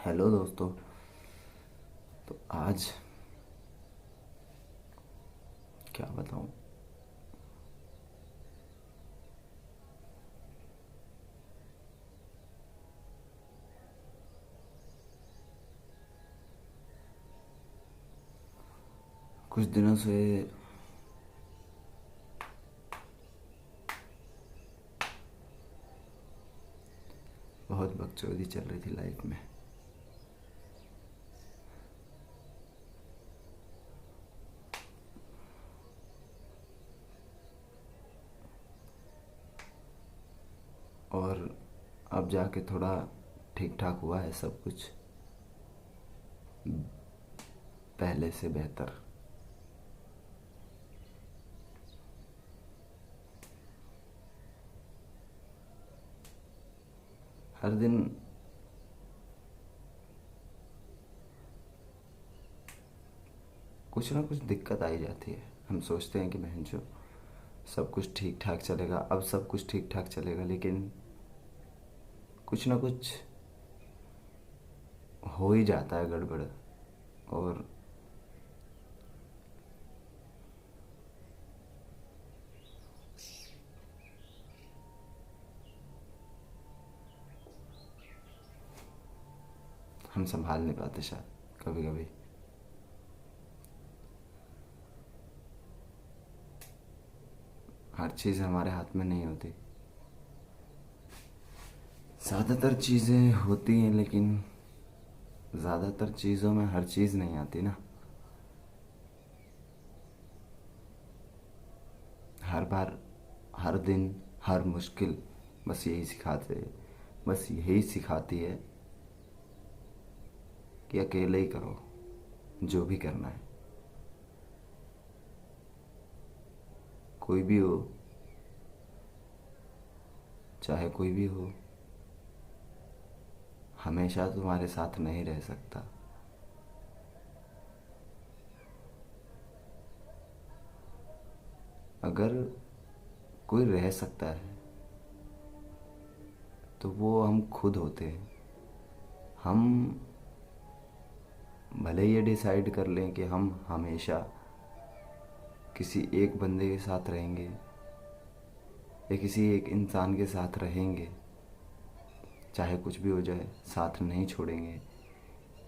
Hello दोस्तों। तो आज क्या बताऊं। कुछ दिनों से बहुत बकचोदी चल रही थी लाइफ में। और अब जाके थोड़ा ठीक ठाक हुआ है सब कुछ, पहले से बेहतर। हर दिन कुछ ना कुछ दिक्कत आई जाती है। हम सोचते हैं कि बहन जो सब कुछ ठीक ठाक चलेगा, अब सब कुछ ठीक ठाक चलेगा, लेकिन कुछ ना कुछ हो ही जाता है गड़बड़। और हम संभाल नहीं पाते शायद कभी कभी। हर चीज़ हमारे हाथ में नहीं होती। ज़्यादातर चीज़ें होती हैं, लेकिन ज़्यादातर चीज़ों में हर चीज़ नहीं आती ना। हर बार, हर दिन, हर मुश्किल बस यही सिखाती है कि अकेले ही करो जो भी करना है। कोई भी हो, चाहे कोई भी हो, हमेशा तुम्हारे साथ नहीं रह सकता। अगर कोई रह सकता है तो वो हम खुद होते हैं। हम भले ये डिसाइड कर लें कि हम हमेशा किसी एक बंदे के साथ रहेंगे या किसी एक इंसान के साथ रहेंगे, चाहे कुछ भी हो जाए साथ नहीं छोड़ेंगे,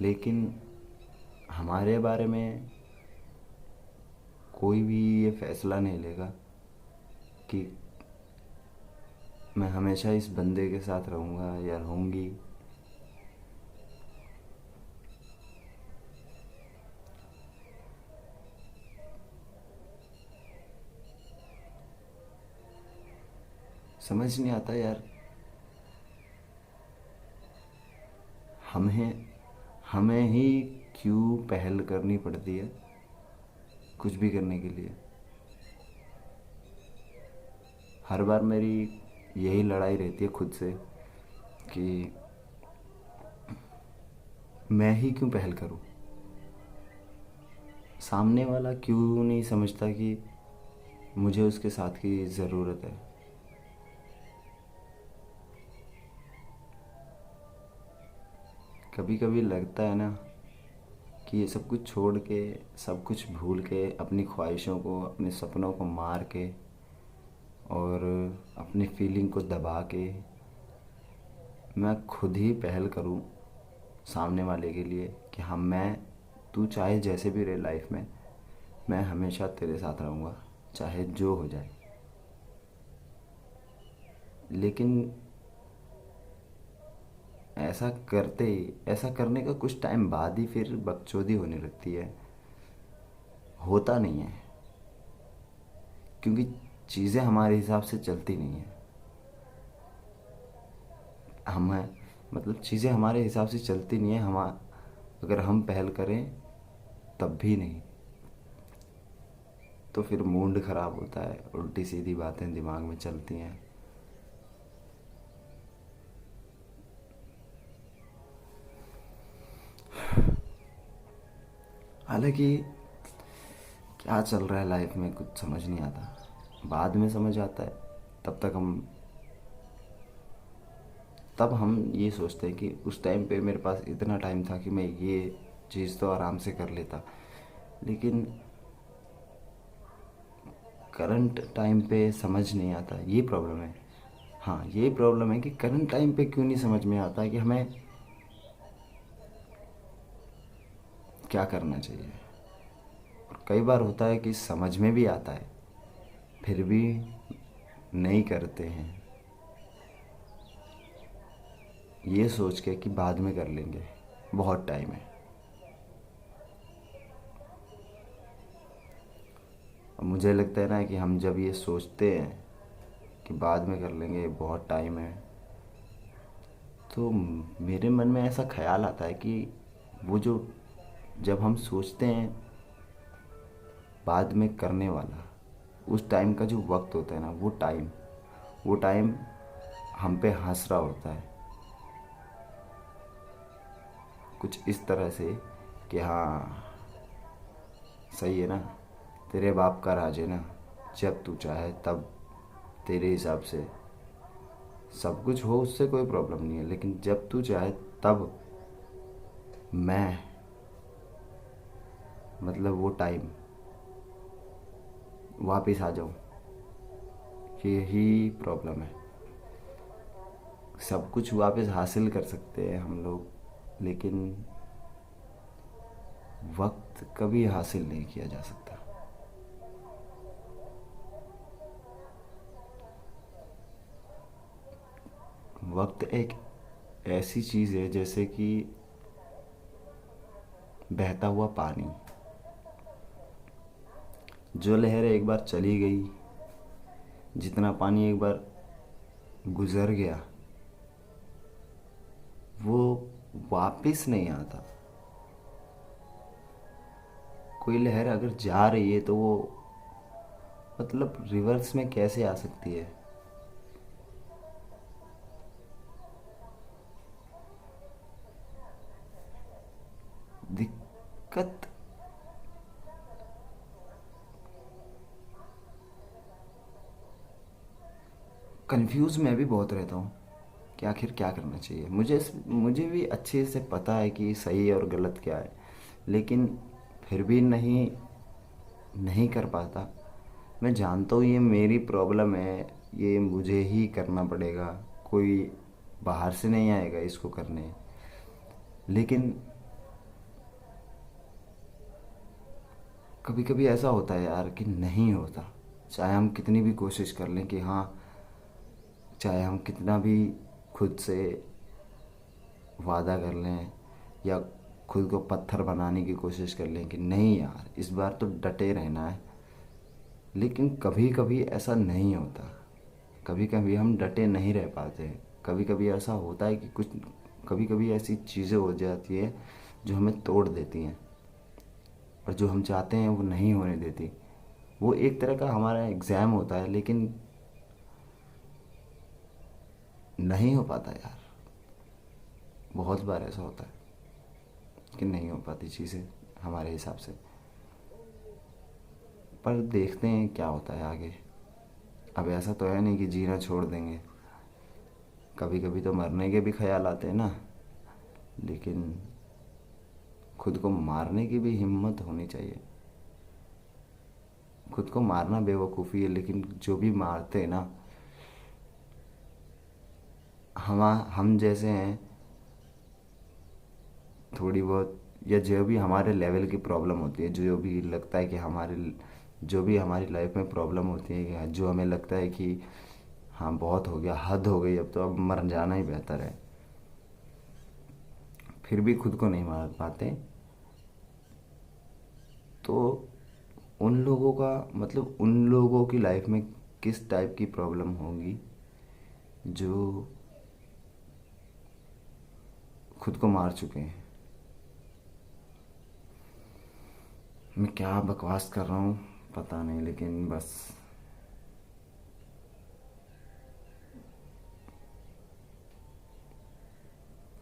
लेकिन हमारे बारे में कोई भी ये फैसला नहीं लेगा कि मैं हमेशा इस बंदे के साथ रहूँगा या रहूँगी। समझ नहीं आता यार, हमें हमें ही क्यों पहल करनी पड़ती है कुछ भी करने के लिए। हर बार मेरी यही लड़ाई रहती है खुद से कि मैं ही क्यों पहल करूं। सामने वाला क्यों नहीं समझता कि मुझे उसके साथ की ज़रूरत है। कभी कभी लगता है ना कि ये सब कुछ छोड़ के, सब कुछ भूल के, अपनी ख्वाहिशों को, अपने सपनों को मार के और अपनी फीलिंग को दबा के मैं खुद ही पहल करूं सामने वाले के लिए कि हम मैं तू चाहे जैसे भी रहे लाइफ में, मैं हमेशा तेरे साथ रहूँगा चाहे जो हो जाए। लेकिन ऐसा करने का कुछ टाइम बाद ही फिर बकचोदी होने लगती है। होता नहीं है, क्योंकि चीज़ें हमारे हिसाब से चलती नहीं है। हमें मतलब चीज़ें हमारे हिसाब से चलती नहीं है। हम अगर हम पहल करें तब भी नहीं, तो फिर मूड ख़राब होता है, उल्टी सीधी बातें दिमाग में चलती हैं। हालांकि क्या चल रहा है लाइफ में कुछ समझ नहीं आता, बाद में समझ आता है। तब तक हम तब हम ये सोचते हैं कि उस टाइम पे मेरे पास इतना टाइम था कि मैं ये चीज़ तो आराम से कर लेता, लेकिन करंट टाइम पे समझ नहीं आता, ये प्रॉब्लम है। हाँ, ये प्रॉब्लम है कि करंट टाइम पे क्यों नहीं समझ में आता कि हमें क्या करना चाहिए। और कई बार होता है कि समझ में भी आता है, फिर भी नहीं करते हैं, ये सोच के कि बाद में कर लेंगे, बहुत टाइम है। और मुझे लगता है ना कि हम जब ये सोचते हैं कि बाद में कर लेंगे, बहुत टाइम है, तो मेरे मन में ऐसा ख्याल आता है कि वो जो जब हम सोचते हैं बाद में करने वाला, उस टाइम का जो वक्त होता है ना, वो टाइम हम पे हंस रहा होता है कुछ इस तरह से कि हाँ, सही है ना, तेरे बाप का राज है ना, जब तू चाहे तब तेरे हिसाब से सब कुछ हो, उससे कोई प्रॉब्लम नहीं है, लेकिन जब तू चाहे तब मैं, मतलब वो टाइम वापस आ जाऊँ, यही प्रॉब्लम है। सब कुछ वापस हासिल कर सकते हैं हम लोग, लेकिन वक्त कभी हासिल नहीं किया जा सकता। वक्त एक ऐसी चीज़ है जैसे कि बहता हुआ पानी, जो लहर एक बार चली गई, जितना पानी एक बार गुजर गया, वो वापस नहीं आता। कोई लहर अगर जा रही है तो वो मतलब रिवर्स में कैसे आ सकती है। दिक्कत कंफ्यूज मैं भी बहुत रहता हूँ कि आखिर क्या करना चाहिए। मुझे भी अच्छे से पता है कि सही और गलत क्या है, लेकिन फिर भी नहीं नहीं कर पाता। मैं जानता हूँ ये मेरी प्रॉब्लम है, ये मुझे ही करना पड़ेगा, कोई बाहर से नहीं आएगा इसको करने, लेकिन कभी कभी ऐसा होता है यार कि नहीं होता। चाहे हम कितनी भी कोशिश कर लें कि हाँ, चाहे हम कितना भी खुद से वादा कर लें या खुद को पत्थर बनाने की कोशिश कर लें कि नहीं यार, इस बार तो डटे रहना है, लेकिन कभी कभी ऐसा नहीं होता। कभी कभी हम डटे नहीं रह पाते। कभी कभी ऐसा होता है कि कुछ, कभी कभी ऐसी चीज़ें हो जाती है जो हमें तोड़ देती हैं, और जो हम चाहते हैं वो नहीं होने देती। वो एक तरह का हमारा एग्ज़ाम होता है, लेकिन नहीं हो पाता यार। बहुत बार ऐसा होता है कि नहीं हो पाती चीज़ें हमारे हिसाब से। पर देखते हैं क्या होता है आगे। अब ऐसा तो है नहीं कि जीना छोड़ देंगे, कभी कभी तो मरने के भी ख्याल आते हैं ना, लेकिन खुद को मारने की भी हिम्मत होनी चाहिए। खुद को मारना बेवकूफ़ी है, लेकिन जो भी मारते हैं ना, हम जैसे हैं, थोड़ी बहुत या जो भी हमारे लेवल की प्रॉब्लम होती है, जो भी लगता है कि जो भी हमारी लाइफ में प्रॉब्लम होती है, कि जो हमें लगता है कि हाँ बहुत हो गया, हद हो गई, अब तो अब मर जाना ही बेहतर है, फिर भी खुद को नहीं मार पाते, तो उन लोगों का मतलब उन लोगों की लाइफ में किस टाइप की प्रॉब्लम होगी जो खुद को मार चुके हैं। मैं क्या बकवास कर रहा हूँ पता नहीं, लेकिन बस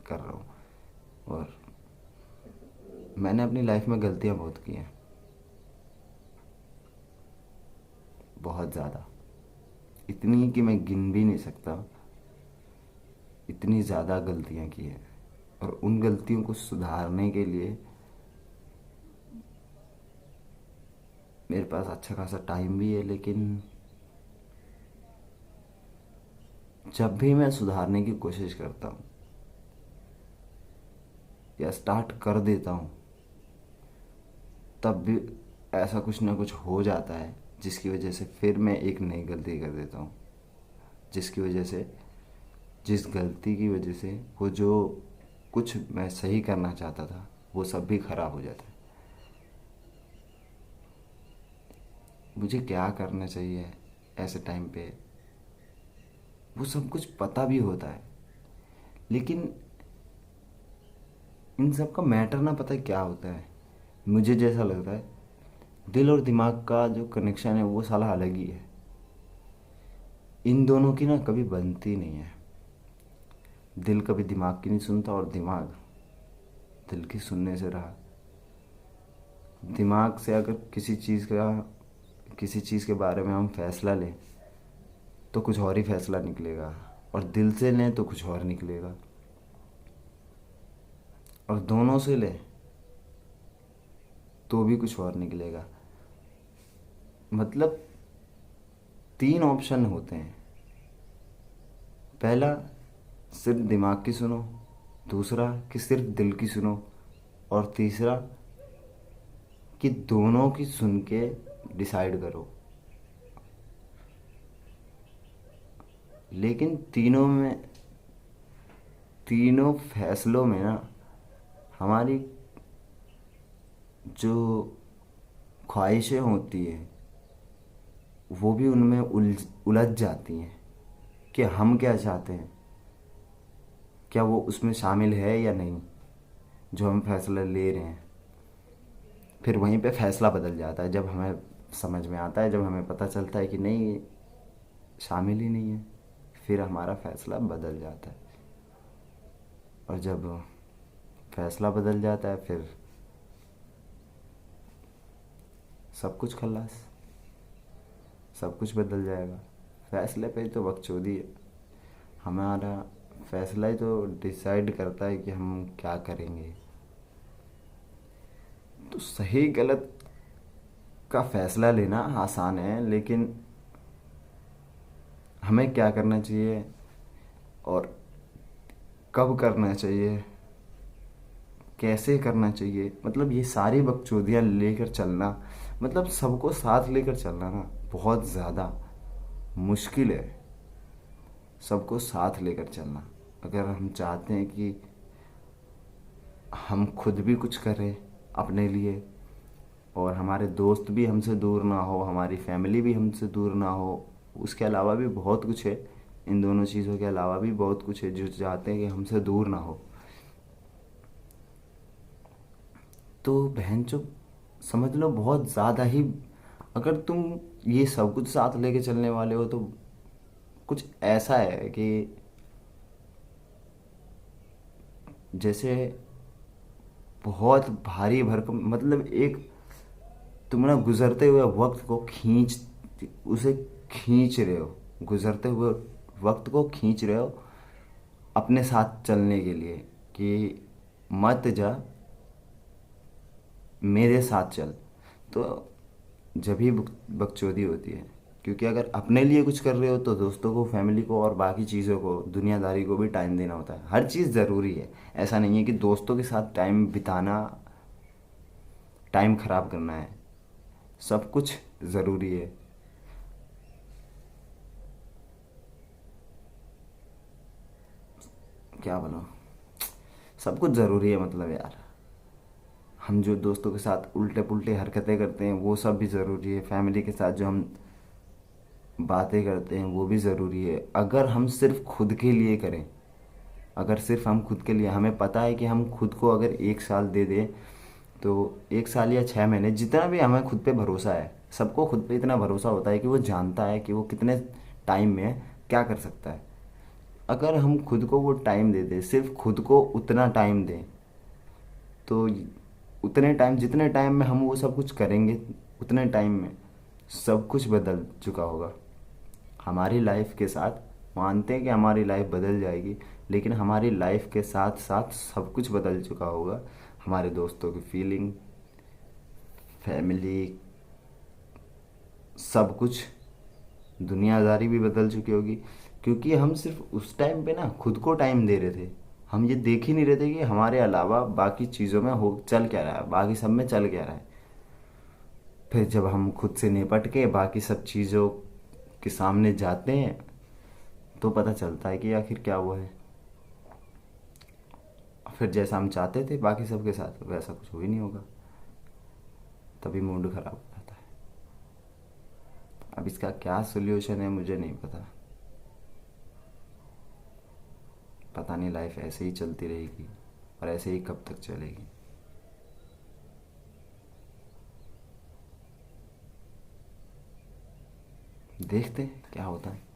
कर रहा हूँ। और मैंने अपनी लाइफ में गलतियाँ बहुत की हैं, बहुत ज़्यादा, इतनी कि मैं गिन भी नहीं सकता। इतनी ज़्यादा गलतियाँ की हैं, और उन गलतियों को सुधारने के लिए मेरे पास अच्छा खासा टाइम भी है। लेकिन जब भी मैं सुधारने की कोशिश करता हूँ या स्टार्ट कर देता हूँ, तब भी ऐसा कुछ ना कुछ हो जाता है जिसकी वजह से फिर मैं एक नई गलती कर देता हूँ, जिसकी वजह से जिस गलती की वजह से वो जो कुछ मैं सही करना चाहता था वो सब भी खराब हो जाता है। मुझे क्या करना चाहिए ऐसे टाइम पे, वो सब कुछ पता भी होता है, लेकिन इन सब का मैटर ना पता क्या होता है। मुझे जैसा लगता है दिल और दिमाग का जो कनेक्शन है वो साला अलग ही है। इन दोनों की ना कभी बनती नहीं है। दिल कभी दिमाग की नहीं सुनता और दिमाग दिल की सुनने से रहा। दिमाग से अगर किसी चीज़ के बारे में हम फैसला लें तो कुछ और ही फैसला निकलेगा, और दिल से लें तो कुछ और निकलेगा, और दोनों से लें तो भी कुछ और निकलेगा। मतलब 3 ऑप्शन होते हैं। पहला, सिर्फ दिमाग की सुनो। दूसरा कि सिर्फ दिल की सुनो। और तीसरा कि दोनों की सुन के डिसाइड करो। लेकिन तीनों फैसलों में ना हमारी जो ख्वाहिशें होती हैं वो भी उनमें उलझ जाती हैं कि हम क्या चाहते हैं, क्या वो उसमें शामिल है या नहीं, जो हम फैसला ले रहे हैं। फिर वहीं पे फैसला बदल जाता है जब हमें समझ में आता है, जब हमें पता चलता है कि नहीं ये शामिल ही नहीं है, फिर हमारा फैसला बदल जाता है। और जब फैसला बदल जाता है फिर सब कुछ खल्लास, सब कुछ बदल जाएगा। फैसले पे तो बकचोदी है। हमारा फैसला ही तो डिसाइड करता है कि हम क्या करेंगे। तो सही गलत का फैसला लेना आसान है, लेकिन हमें क्या करना चाहिए और कब करना चाहिए, कैसे करना चाहिए, मतलब ये सारी बकचोदियाँ लेकर चलना, मतलब सबको साथ लेकर चलना ना बहुत ज़्यादा मुश्किल है। सबको साथ लेकर चलना, अगर हम चाहते हैं कि हम खुद भी कुछ करें अपने लिए, और हमारे दोस्त भी हमसे दूर ना हो, हमारी फैमिली भी हमसे दूर ना हो, उसके अलावा भी बहुत कुछ है, इन दोनों चीज़ों के अलावा भी बहुत कुछ है जो चाहते हैं कि हमसे दूर ना हो, तो बहन चो समझ लो बहुत ज़्यादा ही, अगर तुम ये सब कुछ साथ लेके चलने वाले हो तो कुछ ऐसा है कि जैसे बहुत भारी भरकम, मतलब एक तुम ना गुजरते हुए वक्त को उसे खींच रहे हो, गुजरते हुए वक्त को खींच रहे हो अपने साथ चलने के लिए, कि मत जा, मेरे साथ चल। तो जब ही बकचोदी होती है, क्योंकि अगर अपने लिए कुछ कर रहे हो तो दोस्तों को, फैमिली को और बाकी चीज़ों को, दुनियादारी को भी टाइम देना होता है। हर चीज़ ज़रूरी है, ऐसा नहीं है कि दोस्तों के साथ टाइम बिताना टाइम ख़राब करना है, सब कुछ ज़रूरी है। क्या बोलो, सब कुछ ज़रूरी है, मतलब यार हम जो दोस्तों के साथ उल्टे पुल्टे हरकतें करते हैं वो सब भी ज़रूरी है, फैमिली के साथ जो हम बातें करते हैं वो भी ज़रूरी है। अगर हम सिर्फ खुद के लिए करें, अगर सिर्फ हम खुद के लिए, हमें पता है कि हम खुद को अगर 1 साल दे दें तो 1 साल या 6 महीने, जितना भी हमें खुद पे भरोसा है, सबको खुद पे इतना भरोसा होता है कि वो जानता है कि वो कितने टाइम में क्या कर सकता है। अगर हम खुद को वो टाइम दे दें, सिर्फ खुद को उतना टाइम दें, तो उतने टाइम, जितने टाइम में हम वो सब कुछ करेंगे, उतने टाइम में सब कुछ बदल चुका होगा हमारी लाइफ के साथ। मानते हैं कि हमारी लाइफ बदल जाएगी, लेकिन हमारी लाइफ के साथ साथ सब कुछ बदल चुका होगा। हमारे दोस्तों की फीलिंग, फैमिली, सब कुछ, दुनियादारी भी बदल चुकी होगी। क्योंकि हम सिर्फ उस टाइम पे ना खुद को टाइम दे रहे थे। हम ये देख ही नहीं रहे थे कि हमारे अलावा बाकी चीज़ों में हो चल क्या रहा है, बाकी सब में चल क्या रहा है। फिर जब हम खुद से निपट के बाकी सब चीज़ों के सामने जाते हैं तो पता चलता है कि आखिर क्या वो है। फिर जैसा हम चाहते थे बाकी सब के साथ वैसा कुछ हो ही नहीं होगा, तभी मूड खराब हो जाता है। अब इसका क्या सोल्यूशन है मुझे नहीं पता। पता नहीं लाइफ ऐसे ही चलती रहेगी और ऐसे ही कब तक चलेगी। देखते हैं क्या होता है।